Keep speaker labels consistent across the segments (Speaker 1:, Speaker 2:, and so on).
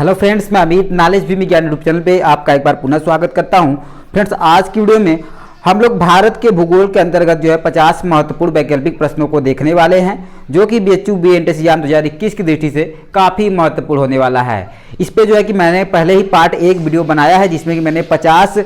Speaker 1: Hello friends, मैं Amit knowledge भी ज्ञान यूट्यूब चैनल पे आपका एक बार पुनः स्वागत करता हूं। फ्रेंड्स, आज की वीडियो में हम लोग भारत के भूगोल के अंतर्गत जो है 50 महत्वपूर्ण वैकल्पिक प्रश्नों को देखने वाले हैं, जो कि बीएचयू बी एंट्रेंस एग्जाम 2021 की दृष्टि से काफ़ी महत्वपूर्ण होने वाला है। इस पे जो है कि मैंने पहले ही पार्ट 1 वीडियो बनाया है, जिसमें कि मैंने 50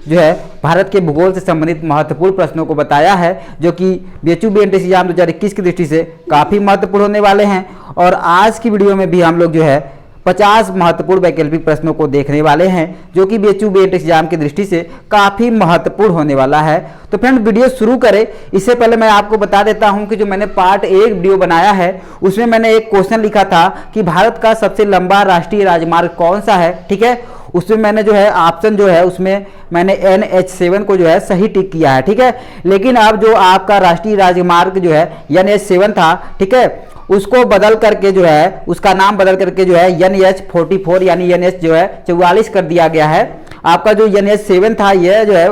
Speaker 1: जो है भारत के भूगोल से संबंधित महत्वपूर्ण प्रश्नों को बताया है, जो कि बीएचयू बी एंट्रेंस एग्जाम 2021 की दृष्टि से काफ़ी महत्वपूर्ण होने वाले हैं। और आज की वीडियो में भी हम लोग जो है 50 महत्वपूर्ण वैकल्पिक प्रश्नों को देखने वाले हैं, जो कि बीएचयू बी एंट्रेंस एग्जाम की दृष्टि से काफ़ी महत्वपूर्ण होने वाला है। तो फ्रेंड, वीडियो शुरू करें इससे पहले मैं आपको बता देता हूं कि जो मैंने पार्ट 1 वीडियो बनाया है, उसमें मैंने एक क्वेश्चन लिखा था कि भारत का सबसे लंबा राष्ट्रीय राजमार्ग कौन सा है। ठीक है, उसमें मैंने जो है ऑप्शन जो है उसमें मैंने NH7 को जो है सही टिक किया है। ठीक है, लेकिन अब जो आपका राष्ट्रीय राजमार्ग जो है NH7 था, ठीक है, उसको बदल करके जो है उसका नाम बदल करके जो है NH44 यानी NH जो है 44 कर दिया गया है। आपका जो NH7 था यह जो है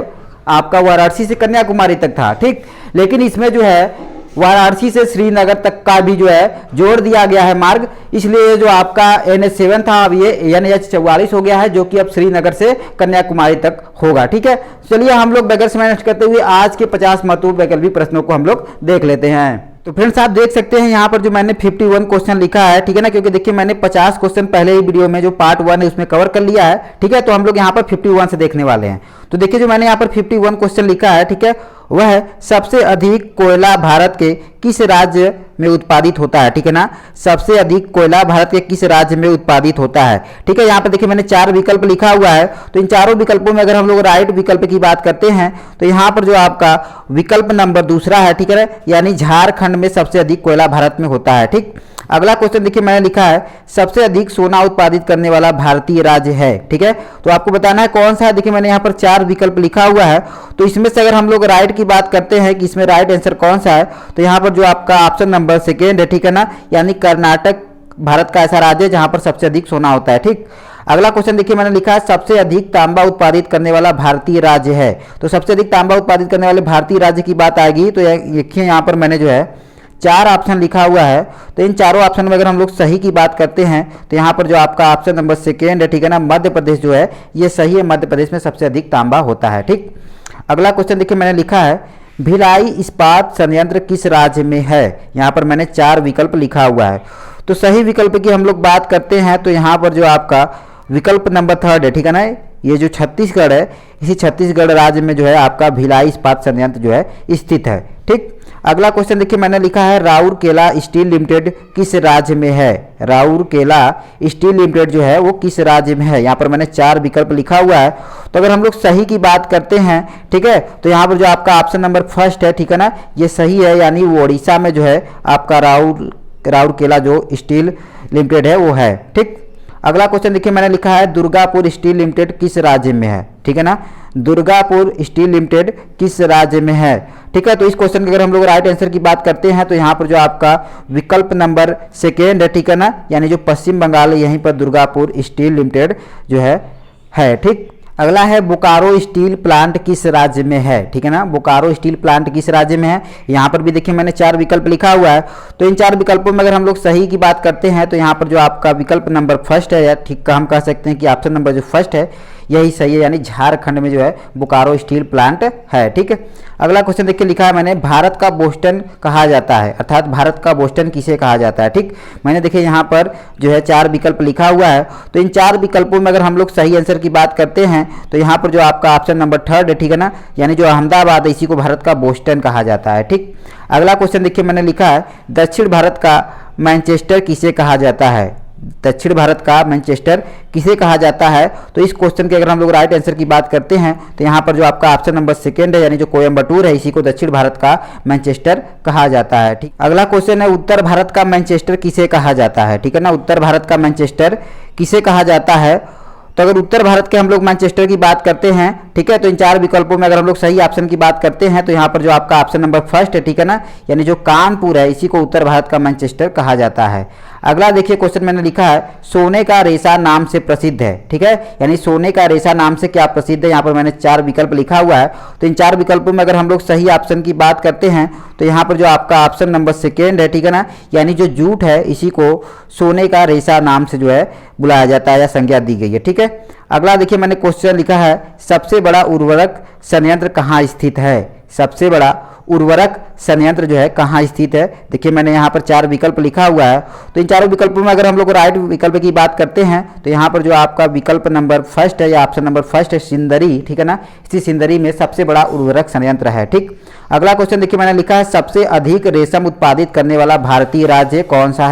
Speaker 1: आपका वाराणसी से कन्याकुमारी तक था। ठीक, लेकिन इसमें जो है वाराणसी से श्रीनगर तक का भी जो है जोड़ दिया गया है मार्ग, इसलिए जो आपका NH7 था अब ये NH44 हो गया है, जो कि अब श्रीनगर से कन्याकुमारी तक होगा। ठीक है, चलिए हम लोग बगैर समय नष्ट करते हुए आज के 50 महत्वपूर्ण वैकल्पिक प्रश्नों को हम लोग देख लेते हैं। तो फ्रेंड्स, आप देख सकते हैं यहाँ पर जो मैंने 51 क्वेश्चन लिखा है। ठीक है ना, क्योंकि देखिए मैंने 50 क्वेश्चन पहले ही वीडियो में जो पार्ट 1 है उसमें कवर कर लिया है। ठीक है, तो हम लोग यहाँ पर 51 से देखने वाले हैं। तो देखिए जो मैंने यहाँ पर 51 क्वेश्चन लिखा है, ठीक है, वह है सबसे अधिक कोयला भारत के किस राज्य में उत्पादित होता है। ठीक है ना, सबसे अधिक कोयला भारत के किस राज्य में उत्पादित होता है। ठीक है, यहाँ पर देखिए मैंने 4 विकल्प लिखा हुआ है। तो इन चारों विकल्पों में अगर हम लोग राइट विकल्प की बात करते हैं तो यहाँ पर जो आपका विकल्प नंबर दूसरा है। ठीक है, यानी झारखंड में सबसे अधिक कोयला भारत में होता है। ठीक, अगला क्वेश्चन देखिए मैंने लिखा है सबसे अधिक सोना उत्पादित करने वाला भारतीय राज्य है। ठीक है, तो आपको बताना है कौन सा है। देखिए मैंने यहाँ पर 4 विकल्प लिखा हुआ है, तो इसमें से अगर हम लोग राइट की बात करते हैं कि इसमें राइट आंसर कौन सा है, तो यहाँ पर जो आपका ऑप्शन नंबर सेकेंड है। ठीक है ना, यानी कर्नाटक भारत का ऐसा राज्य है जहाँ पर सबसे अधिक सोना होता है। ठीक, अगला क्वेश्चन देखिए मैंने लिखा है सबसे अधिक तांबा उत्पादित करने वाला भारतीय राज्य है। तो सबसे अधिक तांबा उत्पादित करने वाले भारतीय राज्य की बात आएगी तो देखिए यहाँ पर मैंने जो है 4 ऑप्शन लिखा हुआ है। तो इन चारों ऑप्शन में अगर हम लोग सही की बात करते हैं तो यहाँ पर जो आपका ऑप्शन नंबर सेकेंड है, ठीक है ना, मध्य प्रदेश जो है ये सही है। मध्य प्रदेश में सबसे अधिक तांबा होता है। ठीक, अगला क्वेश्चन देखिए मैंने लिखा है भिलाई इस्पात संयंत्र किस राज्य में है। यहाँ पर मैंने 4 विकल्प लिखा हुआ है। तो सही विकल्प की हम लोग बात करते हैं तो यहाँ पर जो आपका विकल्प नंबर 3 है। ठीक है ना, ये जो छत्तीसगढ़ है, इसी छत्तीसगढ़ राज्य में जो है आपका भिलाई इस्पात संयंत्र जो है स्थित है। ठीक, अगला क्वेश्चन देखिए मैंने लिखा है राउरकेला स्टील लिमिटेड किस राज्य में है। राउरकेला स्टील लिमिटेड जो है वो किस राज्य में है। यहाँ पर मैंने 4 विकल्प लिखा हुआ है। तो अगर हम लोग सही की बात करते हैं, ठीक है, तो यहाँ पर जो आपका ऑप्शन नंबर फर्स्ट है, ठीक है ना, ये सही है, यानी वो उड़ीसा में जो है आपका राउरकेला जो स्टील लिमिटेड है वो है। ठीक, अगला क्वेश्चन देखिए मैंने लिखा है दुर्गापुर स्टील लिमिटेड किस राज्य में है। ठीक है ना, दुर्गापुर स्टील लिमिटेड किस राज्य में है। ठीक है, तो इस क्वेश्चन के अगर हम लोग राइट आंसर की बात करते हैं तो यहाँ पर जो आपका विकल्प नंबर सेकेंड है, ठीक है ना, यानी जो पश्चिम बंगाल है यहीं पर दुर्गापुर स्टील लिमिटेड जो है। ठीक, अगला है बोकारो स्टील प्लांट किस राज्य में है। ठीक है ना, बोकारो स्टील प्लांट किस राज्य में है। यहाँ पर भी देखिए मैंने 4 विकल्प लिखा हुआ है। तो इन 4 विकल्पों में अगर हम लोग सही की बात करते हैं तो यहाँ पर जो आपका विकल्प नंबर फर्स्ट है, या ठीक हम कह सकते हैं कि ऑप्शन नंबर जो फर्स्ट है यही सही है, यानी झारखंड में जो है बोकारो स्टील प्लांट है। ठीक है, अगला क्वेश्चन देखिए लिखा है मैंने भारत का बोस्टन कहा जाता है, अर्थात भारत का बोस्टन किसे कहा जाता है। ठीक, मैंने देखिए यहाँ पर जो है 4 विकल्प लिखा हुआ है। तो इन 4 विकल्पों में अगर हम लोग सही आंसर की बात करते हैं तो यहाँ पर जो आपका ऑप्शन नंबर 3 है, ठीक है ना, यानी जो अहमदाबाद है इसी को भारत का बोस्टन कहा जाता है। ठीक, अगला क्वेश्चन देखिए मैंने लिखा है दक्षिण भारत का मैनचेस्टर किसे कहा जाता है। दक्षिण भारत का मैनचेस्टर किसे कहा जाता है। तो इस क्वेश्चन के अगर हम लोग राइट आंसर की बात करते हैं तो यहाँ पर जो आपका ऑप्शन नंबर सेकेंड है, यानी जो कोयम्बटूर है इसी को दक्षिण भारत का मैनचेस्टर कहा जाता है। ठीक, अगला क्वेश्चन है उत्तर भारत का मैनचेस्टर किसे कहा जाता है। ठीक है ना, उत्तर भारत का मैनचेस्टर किसे कहा जाता है। तो अगर उत्तर भारत के हम लोग मैनचेस्टर की बात करते हैं, ठीक है, तो इन 4 विकल्पों में अगर हम लोग सही ऑप्शन की बात करते हैं तो यहाँ पर जो आपका ऑप्शन नंबर फर्स्ट है, ठीक है ना, यानी जो कानपुर है इसी को उत्तर भारत का मैनचेस्टर कहा जाता है। अगला देखिए क्वेश्चन मैंने लिखा है सोने का रेशा नाम से प्रसिद्ध है, ठीक है, यानी सोने का रेशा नाम से क्या प्रसिद्ध है। यहाँ पर मैंने 4 विकल्प लिखा हुआ है, तो इन 4 विकल्पों में अगर हम लोग सही ऑप्शन की बात करते हैं तो यहाँ पर जो आपका ऑप्शन नंबर सेकेंड है, ठीक है ना, यानी जो जूट है इसी को सोने का रेशा नाम से जो है बुलाया जाता है या संज्ञा दी गई है, ठीक है। अगला देखिए मैंने क्वेश्चन लिखा है सबसे बड़ा उर्वरक संयंत्र कहाँ स्थित है। सबसे बड़ा उर्वरक संयंत्र जो है कहाँ स्थित है। देखिए मैंने यहाँ पर 4 विकल्प लिखा हुआ है, तो इन चारों विकल्पों में अगर हम लोग राइट विकल्प की बात करते हैं तो यहाँ पर जो आपका विकल्प नंबर फर्स्ट है या ऑप्शन नंबर फर्स्ट है सिंदरी, ठीक है ना, इसी सिंदरी में सबसे बड़ा उर्वरक संयंत्र है, ठीक। अगला क्वेश्चन देखिए मैंने लिखा है सबसे अधिक रेशम उत्पादित करने वाला भारतीय राज्य कौन सा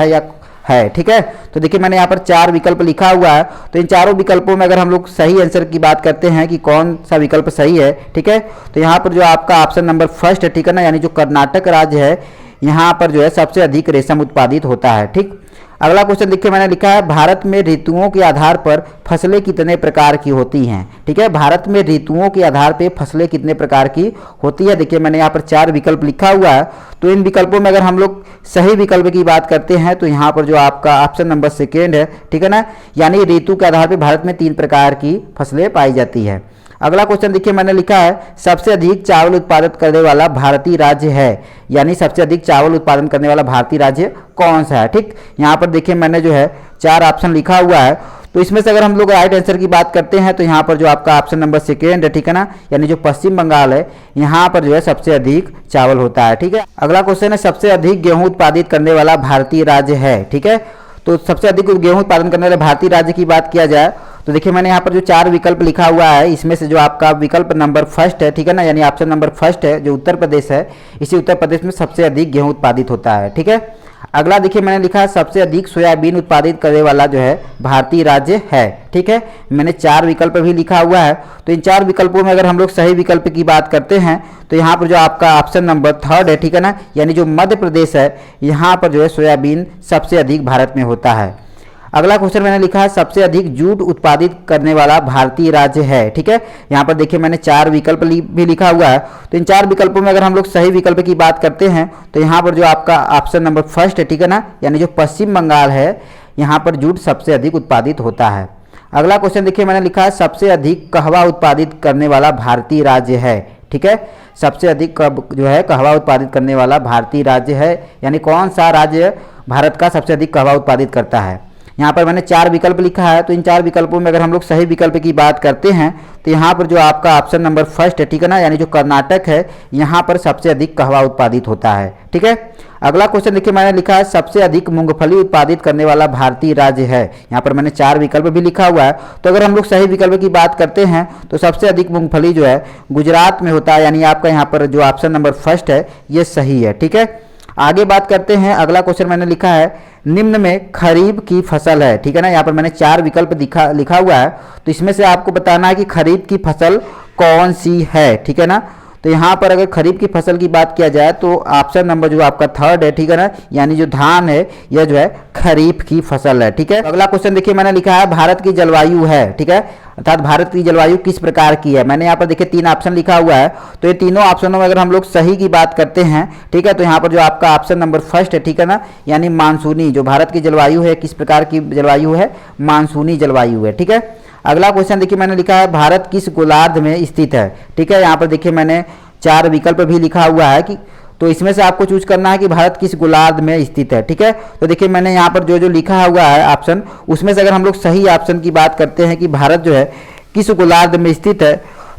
Speaker 1: है, ठीक है। तो देखिए मैंने यहाँ पर 4 विकल्प लिखा हुआ है, तो इन चारों विकल्पों में अगर हम लोग सही आंसर की बात करते हैं कि कौन सा विकल्प सही है, ठीक है, तो यहाँ पर जो आपका ऑप्शन नंबर फर्स्ट है, ठीक है ना, यानी जो कर्नाटक राज्य है यहाँ पर जो है सबसे अधिक रेशम उत्पादित होता है, ठीक। अगला क्वेश्चन देखिए मैंने लिखा है भारत में ऋतुओं के आधार पर फसलें कितने प्रकार की होती हैं, ठीक है। भारत में ऋतुओं के आधार पर फसलें कितने प्रकार की होती है। देखिए मैंने यहाँ पर 4 विकल्प लिखा हुआ है, तो इन विकल्पों में अगर हम लोग सही विकल्प की बात करते हैं तो यहाँ पर जो आपका ऑप्शन नंबर सेकेंड है, ठीक है ना, यानी ऋतु के आधार पर भारत में 3 प्रकार की फसलें पाई जाती है। अगला क्वेश्चन देखिए मैंने लिखा है सबसे अधिक चावल उत्पादन करने वाला भारतीय राज्य है, यानी सबसे अधिक चावल उत्पादन करने वाला भारतीय राज्य कौन सा है, ठीक। यहाँ पर देखिए मैंने जो है 4 ऑप्शन लिखा हुआ है, तो इसमें से अगर हम लोग राइट आंसर की बात करते हैं तो यहाँ पर जो आपका ऑप्शन नंबर सेकेंड है, ठीक है ना, यानी जो पश्चिम बंगाल है यहाँ पर जो है सबसे अधिक चावल होता है, ठीक है। अगला क्वेश्चन है सबसे अधिक गेहूं उत्पादित करने वाला भारतीय राज्य है, ठीक है। तो सबसे अधिक गेहूं उत्पादन करने वाले भारतीय राज्य की बात किया जाए तो देखिए मैंने यहाँ पर जो 4 विकल्प लिखा हुआ है इसमें से जो आपका विकल्प नंबर फर्स्ट है, ठीक है ना, यानी ऑप्शन नंबर फर्स्ट है जो उत्तर प्रदेश है, इसी उत्तर प्रदेश में सबसे अधिक गेहूं उत्पादित होता है, ठीक है। अगला देखिए मैंने लिखा है सबसे अधिक सोयाबीन उत्पादित करने वाला जो है भारतीय राज्य है, ठीक है। मैंने 4 विकल्प भी लिखा हुआ है, तो इन 4 विकल्पों में अगर हम लोग सही विकल्प की बात करते हैं तो यहाँ पर जो आपका ऑप्शन नंबर थर्ड है, ठीक है ना, यानी जो मध्य प्रदेश है यहाँ पर जो है सोयाबीन सबसे अधिक भारत में होता है। अगला क्वेश्चन मैंने लिखा है सबसे अधिक जूट उत्पादित करने वाला भारतीय राज्य है, ठीक है। यहाँ पर देखिए मैंने 4 विकल्प भी लिखा हुआ है, तो इन 4 विकल्पों में अगर हम लोग सही विकल्प की बात करते हैं तो यहाँ पर जो आपका ऑप्शन नंबर फर्स्ट है, ठीक है ना, यानी जो पश्चिम बंगाल है यहाँ पर जूट सबसे अधिक उत्पादित होता है। अगला क्वेश्चन देखिए मैंने लिखा है सबसे अधिक कहवा उत्पादित करने वाला भारतीय राज्य है, ठीक है। सबसे अधिक जो है कहवा उत्पादित करने वाला भारतीय राज्य है, यानी कौन सा राज्य भारत का सबसे अधिक कहवा उत्पादित करता है। यहाँ पर मैंने 4 विकल्प लिखा है, तो इन 4 विकल्पों में अगर हम लोग सही विकल्प की बात करते हैं तो यहाँ पर जो आपका ऑप्शन नंबर फर्स्ट है, ठीक है ना, यानी जो कर्नाटक है यहाँ पर सबसे अधिक कहवा उत्पादित होता है, ठीक है। अगला क्वेश्चन देखिए मैंने लिखा है सबसे अधिक मूंगफली उत्पादित करने वाला भारतीय राज्य है। यहाँ पर मैंने 4 विकल्प भी लिखा हुआ है, तो अगर हम लोग सही विकल्प की बात करते हैं तो सबसे अधिक मूंगफली जो है गुजरात में होता है, यानी आपका यहाँ पर जो ऑप्शन नंबर फर्स्ट है ये सही है, ठीक है। आगे बात करते हैं, अगला क्वेश्चन मैंने लिखा है निम्न में खरीफ की फसल है, ठीक है ना। यहाँ पर मैंने 4 विकल्प लिखा हुआ है, तो इसमें से आपको बताना है कि खरीफ की फसल कौन सी है, ठीक है ना। तो यहाँ पर अगर खरीफ की फसल की बात किया जाए तो ऑप्शन नंबर जो आपका थर्ड है, ठीक है ना, यानी जो धान है यह जो है खरीफ की फसल है, ठीक है। अगला क्वेश्चन देखिए मैंने लिखा है भारत की जलवायु है, ठीक है, अर्थात भारत की जलवायु किस प्रकार की है। मैंने यहाँ पर देखिए 3 ऑप्शन लिखा हुआ है, तो ये तीनों ऑप्शनों में अगर हम लोग सही की बात करते हैं, ठीक है, तो यहाँ पर जो आपका ऑप्शन नंबर फर्स्ट है, ठीक है ना, यानी मानसूनी, जो भारत की जलवायु है किस प्रकार की जलवायु है, मानसूनी जलवायु है, ठीक है। अगला क्वेश्चन देखिए मैंने लिखा है भारत किस गोलार्ध में स्थित है, ठीक है। यहाँ पर देखिए मैंने 4 विकल्प भी लिखा हुआ है कि तो इसमें से आपको चूज करना है कि भारत किस गोलार्ध में स्थित है, ठीक है। तो देखिए मैंने यहाँ पर जो लिखा हुआ है ऑप्शन, उसमें से अगर हम लोग सही ऑप्शन की बात करते हैं कि भारत जो है किस गोलार्ध में स्थित है,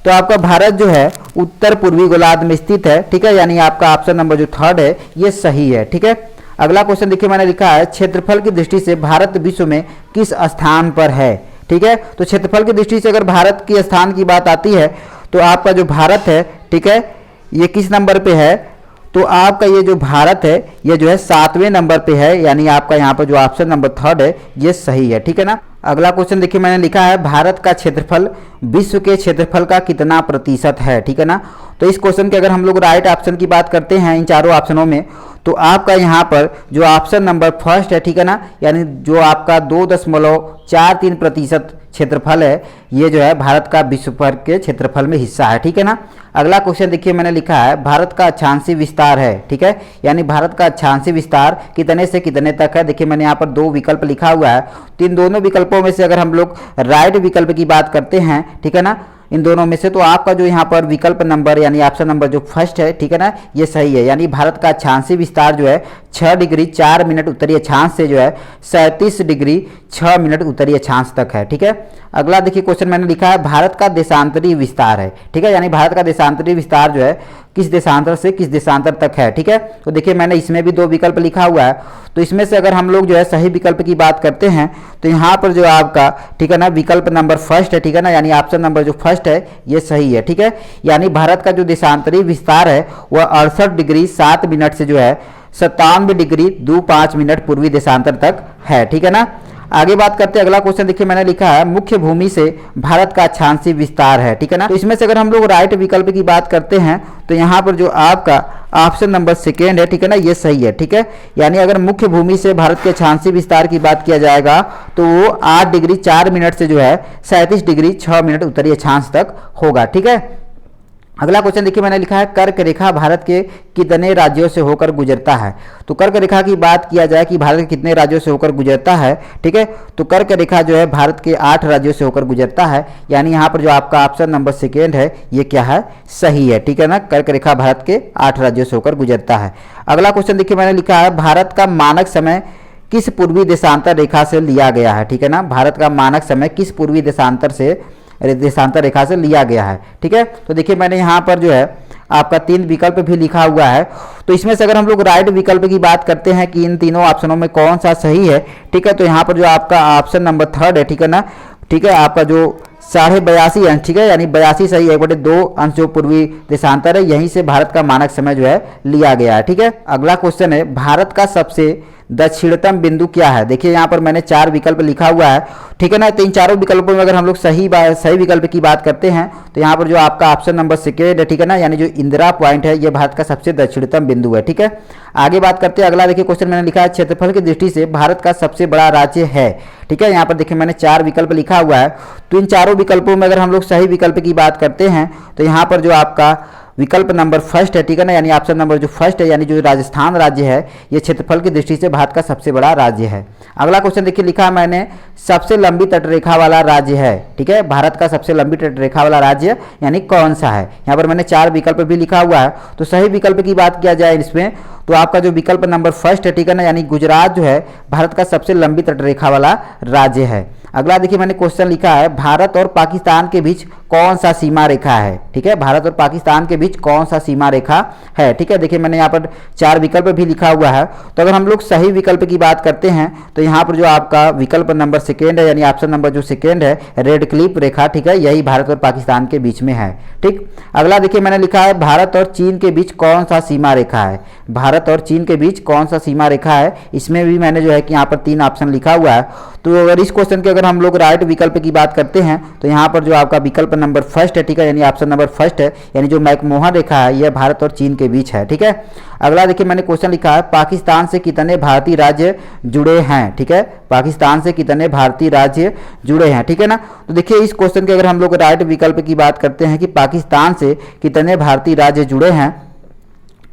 Speaker 1: तो आपका भारत जो है उत्तर पूर्वी गोलार्ध में स्थित है, ठीक है, यानी आपका ऑप्शन नंबर जो थर्ड है ये सही है, ठीक है। अगला क्वेश्चन देखिए मैंने लिखा है क्षेत्रफल की दृष्टि से भारत विश्व में किस स्थान पर है, ठीक है। तो क्षेत्रफल की दृष्टि से अगर भारत के स्थान की बात आती है तो आपका जो भारत है, ठीक है, ये किस नंबर पे है, तो आपका ये जो भारत है ये जो है 7वें नंबर पे है, यानी आपका यहाँ पर जो ऑप्शन नंबर थर्ड है ये सही है, ठीक है ना। अगला क्वेश्चन देखिए मैंने लिखा है भारत का क्षेत्रफल विश्व के क्षेत्रफल का कितना प्रतिशत है, ठीक है ना। तो इस क्वेश्चन के अगर हम लोग राइट ऑप्शन की बात करते हैं इन चारों ऑप्शनों में, तो आपका यहाँ पर जो ऑप्शन नंबर फर्स्ट है, ठीक है ना, यानी जो आपका 2.43% क्षेत्रफल है, ये जो है भारत का विश्व भर के क्षेत्रफल में हिस्सा है, ठीक है ना। अगला क्वेश्चन देखिए मैंने लिखा है भारत का अक्षांशीय विस्तार है, ठीक है, यानी भारत का अक्षांशीय विस्तार कितने से कितने तक है। देखिए मैंने यहाँ पर दो विकल्प लिखा हुआ है, तो इन दोनों विकल्पों में से अगर हम लोग राइट विकल्प की बात करते हैं, ठीक है ना, इन दोनों में से, तो आपका जो यहाँ पर विकल्प नंबर यानी ऑप्शन नंबर जो फर्स्ट है, ठीक है ना, ये सही है। यानी भारत का अक्षांशीय विस्तार जो है 6 डिग्री 4 मिनट उत्तरी अक्षांश से जो है 37 डिग्री 6 मिनट उत्तरी अक्षांश तक है, ठीक है। अगला देखिए क्वेश्चन मैंने लिखा है भारत का देशांतरी विस्तार है, ठीक है, यानी भारत का देशांतरी विस्तार जो है किस देशांतर से किस देशांतर तक है, ठीक है। तो देखिए मैंने इसमें भी दो विकल्प लिखा हुआ है, तो इसमें से अगर हम लोग जो है सही विकल्प की बात करते हैं, तो यहाँ पर जो आपका, ठीक है ना, विकल्प नंबर फर्स्ट है, ठीक है ना, यानी ऑप्शन नंबर जो फर्स्ट है ये सही है, ठीक है। यानी भारत का जो देशांतरी विस्तार है वह 68 डिग्री 7 मिनट से जो है 97 डिग्री 25 मिनट पूर्वी देशांतर तक है, ठीक है ना। आगे बात करते हैं, अगला क्वेश्चन देखिए मैंने लिखा है मुख्य भूमि से भारत का अक्षांशीय विस्तार है, ठीक है ना। तो इसमें से अगर हम लोग राइट विकल्प की बात करते हैं, तो यहाँ पर जो आपका ऑप्शन नंबर सेकेंड है, ठीक है ना, ये सही है, ठीक है। यानी अगर मुख्य भूमि से भारत के अक्षांशीय विस्तार की बात किया जाएगा तो वो 8 डिग्री 4 मिनट से जो है 37 डिग्री 6 मिनट उत्तरी अक्षांश तक होगा, ठीक है। अगला क्वेश्चन देखिए मैंने लिखा है कर्क रेखा भारत के कितने राज्यों से होकर गुजरता है। तो कर्क रेखा की बात किया जाए कि भारत के कितने राज्यों से होकर गुजरता है, ठीक है, तो कर्क रेखा जो है भारत के 8 राज्यों से होकर गुजरता है, यानी यहाँ पर जो आपका ऑप्शन नंबर सेकेंड है ये क्या है, सही है, ठीक है ना। कर्क रेखा भारत के 8 राज्यों से होकर गुजरता है। अगला क्वेश्चन देखिए मैंने लिखा है भारत का मानक समय किस पूर्वी देशांतर रेखा से लिया गया है, ठीक है ना। भारत का मानक समय किस पूर्वी देशांतर रेखा से लिया गया है, ठीक है। तो देखिए मैंने यहाँ पर जो है आपका 3 विकल्प भी लिखा हुआ है, तो इसमें से अगर हम लोग राइट विकल्प की बात करते हैं कि इन तीनों ऑप्शनों में कौन सा सही है, ठीक है, तो यहाँ पर जो आपका ऑप्शन नंबर थर्ड है, ठीक है ना, ठीक है, आपका जो 82.5 अंश, ठीक है, यानी 82 सही 1/2 अंश जो पूर्वी देशांतर है, यहीं से भारत का मानक समय जो है लिया गया है, ठीक है। अगला क्वेश्चन है भारत का सबसे दक्षिणतम बिंदु क्या है। देखिए यहाँ पर मैंने 4 विकल्प लिखा हुआ है, ठीक है ना। तो इन चारों विकल्पों में अगर हम लोग सही विकल्प की बात करते हैं, तो यहाँ पर जो आपका ऑप्शन नंबर सेकेंड है, ठीक है ना, यानी जो इंदिरा पॉइंट है ये भारत का सबसे दक्षिणतम बिंदु है, ठीक है। आगे बात करते हैं, अगला देखिए क्वेश्चन मैंने लिखा है क्षेत्रफल की दृष्टि से भारत का सबसे बड़ा राज्य है, ठीक है। यहाँ पर देखिए मैंने 4 विकल्प लिखा हुआ है, तो इन चारों विकल्पों में अगर हम लोग सही विकल्प की बात करते हैं, तो यहाँ पर जो आपका विकल्प नंबर फर्स्ट है, ठीक है ना, यानी ऑप्शन नंबर जो फर्स्ट है, यानी जो राजस्थान राज्य है ये क्षेत्रफल की दृष्टि से भारत का सबसे बड़ा राज्य है। अगला क्वेश्चन देखिए लिखा है मैंने सबसे लंबी तटरेखा वाला राज्य है, ठीक है, भारत का सबसे लंबी तटरेखा वाला राज्य यानी कौन सा है। यहाँ पर मैंने 4 विकल्प भी लिखा हुआ है, तो सही विकल्प की बात किया जाए इसमें, तो आपका जो विकल्प नंबर फर्स्ट है, ठीक है ना, यानी गुजरात जो है भारत का सबसे लंबी तटरेखा वाला राज्य है। अगला देखिए मैंने क्वेश्चन लिखा है भारत और पाकिस्तान के बीच कौन सा सीमा रेखा है, ठीक है, भारत और पाकिस्तान के बीच कौन सा सीमा रेखा है, ठीक है। देखिए मैंने यहाँ पर 4 विकल्प भी लिखा हुआ है, तो अगर हम लोग सही विकल्प की बात करते हैं, तो यहाँ पर जो आपका विकल्प नंबर सेकेंड है, यानी ऑप्शन नंबर जो सेकेंड है रेड क्लिप रेखा, ठीक है, यही भारत और पाकिस्तान के बीच में है, ठीक। अगला देखिए मैंने लिखा है भारत और चीन के बीच कौन सा सीमा रेखा है, भारत और चीन के बीच कौन सा सीमा रेखा है, इसमें भी मैंने जो है कि यहाँ पर 3 ऑप्शन लिखा हुआ है। तो अगर इस क्वेश्चन के अगर हम लोग राइट विकल्प की बात करते हैं, तो यहाँ पर जो आपका विकल्प नंबर फर्स्ट है, ठीक है, यानी ऑप्शन नंबर फर्स्ट है, यानी जो मैकमोहन रेखा है यह भारत और चीन के बीच है, ठीक है। अगला देखिए मैंने क्वेश्चन लिखा है पाकिस्तान से कितने भारतीय राज्य जुड़े हैं, ठीक है, पाकिस्तान से कितने भारतीय राज्य जुड़े हैं, ठीक है ना। तो देखिए इस क्वेश्चन के अगर हम लोग राइट विकल्प की बात करते हैं कि पाकिस्तान से कितने भारतीय राज्य जुड़े हैं,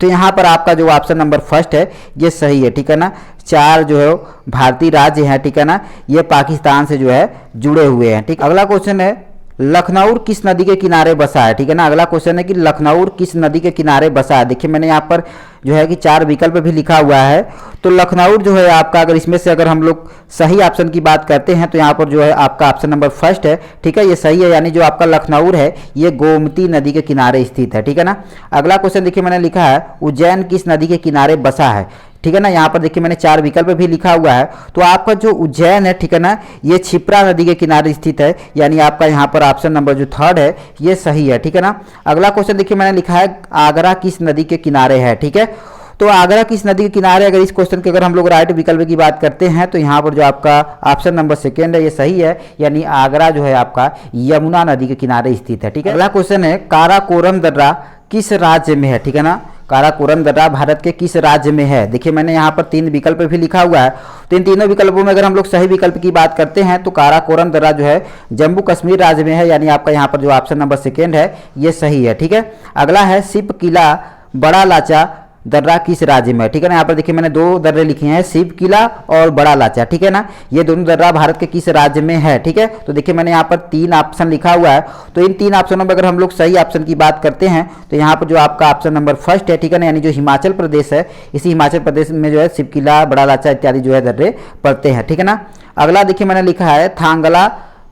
Speaker 1: तो यहाँ पर आपका जो ऑप्शन नंबर फर्स्ट है ये सही है, ठीक है ना। 4 जो है भारतीय राज्य हैं, ठीक है ना, ये पाकिस्तान से जो है जुड़े हुए हैं, ठीक। अगला क्वेश्चन है लखनऊ किस नदी के किनारे बसा है, ठीक है ना। अगला क्वेश्चन है कि लखनऊ किस नदी के किनारे बसा है। देखिए मैंने यहाँ पर जो है कि 4 विकल्प भी लिखा हुआ है, तो लखनऊ जो है आपका, अगर इसमें से अगर हम लोग सही ऑप्शन की बात करते हैं, तो यहाँ पर जो है आपका ऑप्शन नंबर फर्स्ट है, ठीक है, ये सही है, यानी जो आपका लखनऊ है ये गोमती नदी के किनारे स्थित है, ठीक है ना। अगला क्वेश्चन देखिए मैंने लिखा है उज्जैन किस नदी के किनारे बसा है, ठीक है ना। यहाँ पर देखिए मैंने 4 विकल्प भी लिखा हुआ है, तो आपका जो उज्जैन है, ठीक है ना, ये क्षिप्रा नदी के किनारे स्थित है, यानी आपका यहाँ पर ऑप्शन नंबर जो थर्ड है ये सही है, ठीक है ना। अगला क्वेश्चन देखिए मैंने लिखा है आगरा किस नदी के किनारे है, ठीक है। तो आगरा किस नदी के किनारे, अगर इस क्वेश्चन के अगर हम लोग राइट विकल्प की बात करते हैं तो यहाँ पर जो आपका ऑप्शन नंबर सेकेंड है ये सही है, यानी आगरा जो है आपका यमुना नदी के किनारे स्थित है। ठीक है, अगला क्वेश्चन है काराकोरम दर्रा किस राज्य में है। ठीक है ना, काराकोरम दर्रा भारत के किस राज्य में है। देखिए मैंने यहाँ पर 3 विकल्प भी लिखा हुआ है, तो इन तीनों विकल्पों में अगर हम लोग सही विकल्प की बात करते हैं तो काराकोरम दर्रा जो है जम्मू कश्मीर राज्य में है, यानी आपका यहाँ पर जो ऑप्शन नंबर सेकेंड है ये सही है। ठीक है, अगला है शिव किला बड़ा लाचा दर्रा किस राज्य में है। ठीक है ना, यहाँ पर देखिए मैंने 2 दर्रे लिखे हैं, शिव किला और बड़ा लाचा। ठीक है ना, ये दोनों दर्रा भारत के किस राज्य में है। ठीक है, तो देखिए मैंने यहाँ पर 3 ऑप्शन लिखा हुआ है, तो इन 3 ऑप्शनों में अगर हम लोग सही ऑप्शन की बात करते हैं तो यहाँ पर जो आपका ऑप्शन नंबर फर्स्ट है, ठीक है ना, यानी जो हिमाचल प्रदेश है, इसी हिमाचल प्रदेश में जो है शिव किला बड़ा लाचा इत्यादि जो है दर्रे पड़ते हैं। ठीक है ना, अगला देखिए मैंने लिखा है थांगला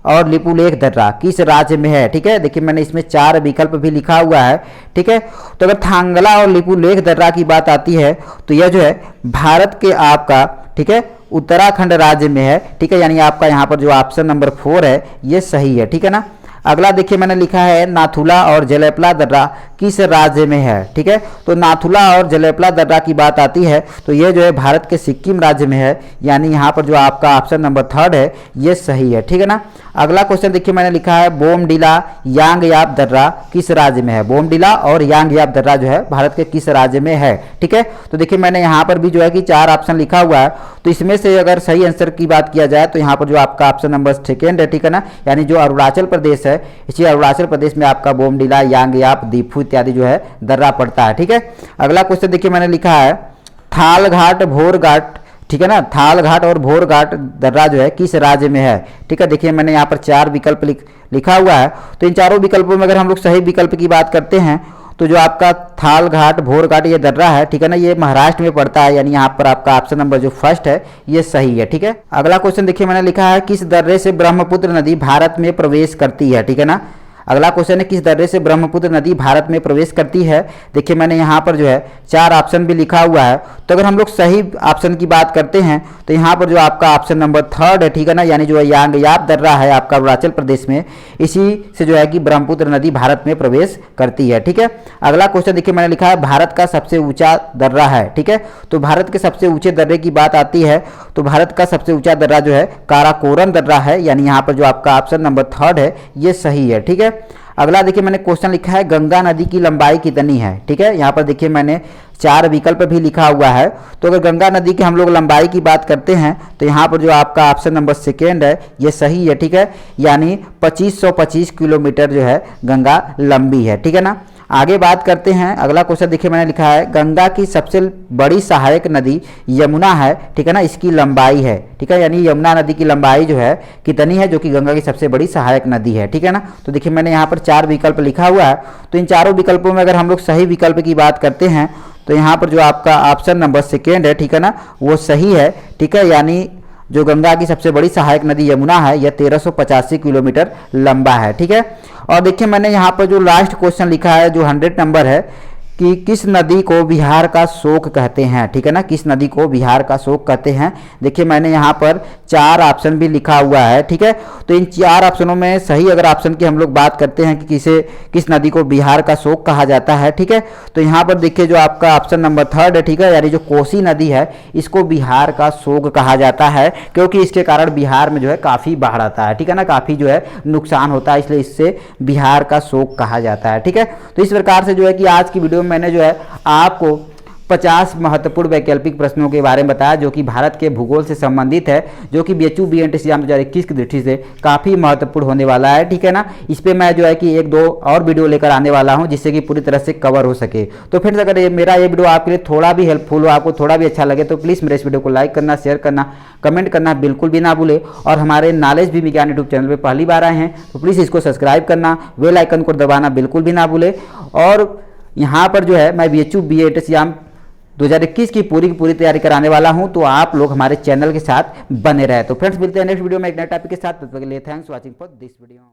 Speaker 1: और लिपुलेख दर्रा किस राज्य में है। ठीक है, देखिए मैंने इसमें 4 विकल्प भी लिखा हुआ है। ठीक है, तो अगर थांगला और लिपुलेख दर्रा की बात आती है तो यह जो है भारत के आपका, ठीक है, उत्तराखंड राज्य में है। ठीक है, यानी आपका यहाँ पर जो ऑप्शन नंबर 4 है ये सही है। ठीक है ना, अगला देखिए मैंने लिखा है नाथुला और जलेपला दर्रा किस राज्य में है। ठीक है, तो नाथुला और जलेपला दर्रा की बात आती है तो ये जो है भारत के सिक्किम राज्य में है, यानी यहाँ पर जो आपका ऑप्शन नंबर 3 है ये सही है। ठीक है ना, अगला क्वेश्चन देखिए मैंने लिखा है बोमडिला यांगयाप दर्रा किस राज्य में है। बोमडिला और यांगयाप दर्रा जो है भारत के किस राज्य में है। ठीक है, तो देखिए मैंने यहाँ पर भी जो है कि 4 ऑप्शन लिखा हुआ है, तो इसमें से अगर सही आंसर की बात किया जाए तो यहाँ पर जो आपका ऑप्शन नंबर सेकेंड है। ठीक है ना, यानी जो अरुणाचल प्रदेश है, इसी अरुणाचल प्रदेश में आपका बोमडिला यांगयाप दीफू इत्यादि जो है दर्रा पड़ता है। ठीक है, अगला क्वेश्चन देखिए मैंने लिखा है थालघाट भोरघाट, ठीक है ना, थालघाट और भोरघाट दर्रा जो है किस राज्य में है। ठीक है, देखिए मैंने यहाँ पर 4 विकल्प लिखा हुआ है, तो इन चारों विकल्पों में अगर हम लोग सही विकल्प की बात करते हैं तो जो आपका थालघाट भोरघाट ये दर्रा है, ठीक है ना, ये महाराष्ट्र में पड़ता है, यानी यहाँ पर आपका ऑप्शन नंबर जो फर्स्ट है ये सही है। ठीक है, अगला क्वेश्चन देखिए मैंने लिखा है किस दर्रे से ब्रह्मपुत्र नदी भारत में प्रवेश करती है। ठीक है ना, अगला क्वेश्चन है किस दर्रे से ब्रह्मपुत्र नदी भारत में प्रवेश करती है। देखिए मैंने यहाँ पर जो है 4 ऑप्शन भी लिखा हुआ है, तो अगर हम लोग सही ऑप्शन की बात करते हैं तो यहाँ पर जो आपका ऑप्शन नंबर 3 है, ठीक है ना, यानी जो है यांगयाप दर्रा है आपका अरुणाचल प्रदेश में, इसी से जो है कि ब्रह्मपुत्र नदी भारत में प्रवेश करती है। ठीक है, अगला क्वेश्चन देखिए मैंने लिखा है भारत का सबसे ऊंचा दर्रा है। ठीक है, तो भारत के सबसे ऊंचे दर्रे की बात आती है तो भारत का सबसे ऊंचा दर्रा जो है काराकोरम दर्रा है, यानी यहाँ पर जो आपका ऑप्शन नंबर 3 है ये सही है। ठीक है, अगला देखिए मैंने क्वेश्चन लिखा है गंगा नदी की लंबाई कितनी है। ठीक है, यहाँ पर देखिए मैंने 4 विकल्प भी लिखा हुआ है, तो अगर गंगा नदी की हम लोग लंबाई की बात करते हैं तो यहाँ पर जो आपका ऑप्शन नंबर सेकेंड है ये सही है। ठीक है, यानी 2525 किलोमीटर जो है गंगा लंबी है। ठीक है ना, आगे बात करते हैं, अगला क्वेश्चन देखिए मैंने लिखा है गंगा की सबसे बड़ी सहायक नदी यमुना है। ठीक है ना, इसकी लंबाई है, ठीक है, यानी यमुना नदी की लंबाई जो है कितनी है, जो कि गंगा की सबसे बड़ी सहायक नदी है। ठीक है ना, तो देखिए मैंने यहाँ पर 4 विकल्प लिखा हुआ है, तो इन चारों विकल्पों में अगर हम लोग सही विकल्प की बात करते हैं तो यहाँ पर जो आपका ऑप्शन नंबर सेकेंड है, ठीक है ना, वो सही है। ठीक है, यानी जो गंगा की सबसे बड़ी सहायक नदी यमुना है यह 1385 किलोमीटर लंबा है। ठीक है, और देखिए मैंने यहाँ पर जो लास्ट क्वेश्चन लिखा है जो 100 नंबर है कि किस नदी को बिहार का शोक कहते हैं। ठीक है ना, किस नदी को बिहार का शोक कहते हैं। देखिए मैंने यहाँ पर 4 ऑप्शन भी लिखा हुआ है। ठीक है, तो इन 4 ऑप्शनों में सही अगर ऑप्शन की हम लोग बात करते हैं कि किस नदी को बिहार का शोक कहा जाता है। ठीक है, तो यहाँ पर देखिए जो आपका ऑप्शन नंबर 3 है, ठीक है, यानी जो कोसी नदी है इसको बिहार का शोक कहा जाता है, क्योंकि इसके कारण बिहार में जो है काफ़ी बाढ़ आता है। ठीक है ना, काफ़ी जो है नुकसान होता है, इसलिए इससे बिहार का शोक कहा जाता है। ठीक है, तो इस प्रकार से जो है कि आज की वीडियो मैंने जो है आपको 50 महत्वपूर्ण वैकल्पिक प्रश्नों के बारे में बताया जो कि भारत के भूगोल से संबंधित है, जो कि बीएचयू बीएड एग्जाम 2021 की दृष्टि से काफ़ी महत्वपूर्ण होने वाला है। ठीक है ना, इस पे मैं जो है कि 1-2 और वीडियो लेकर आने वाला हूं जिससे कि पूरी तरह से कवर हो सके। तो फ्रेंड्स अगर मेरा ये वीडियो आपके लिए थोड़ा भी हेल्पफुल हो, आपको थोड़ा भी अच्छा लगे तो प्लीज़ मेरे इस वीडियो को लाइक करना, शेयर करना, कमेंट करना बिल्कुल भी ना भूले। और हमारे नॉलेज भी विज्ञान यूट्यूब चैनल पर पहली बार आए हैं तो प्लीज़ इसको सब्सक्राइब करना, बेल आइकन को दबाना बिल्कुल भी ना भूले। और यहाँ पर जो है मैं बीएचयू बीएड एग्जाम 2021 की पूरी तैयारी कराने वाला हूं, तो आप लोग हमारे चैनल के साथ बने रहे। तो फ्रेंड्स मिलते हैं नेक्स्ट वीडियो में एक नए टॉपिक के साथ, तब तक के लिए thanks watching for this video.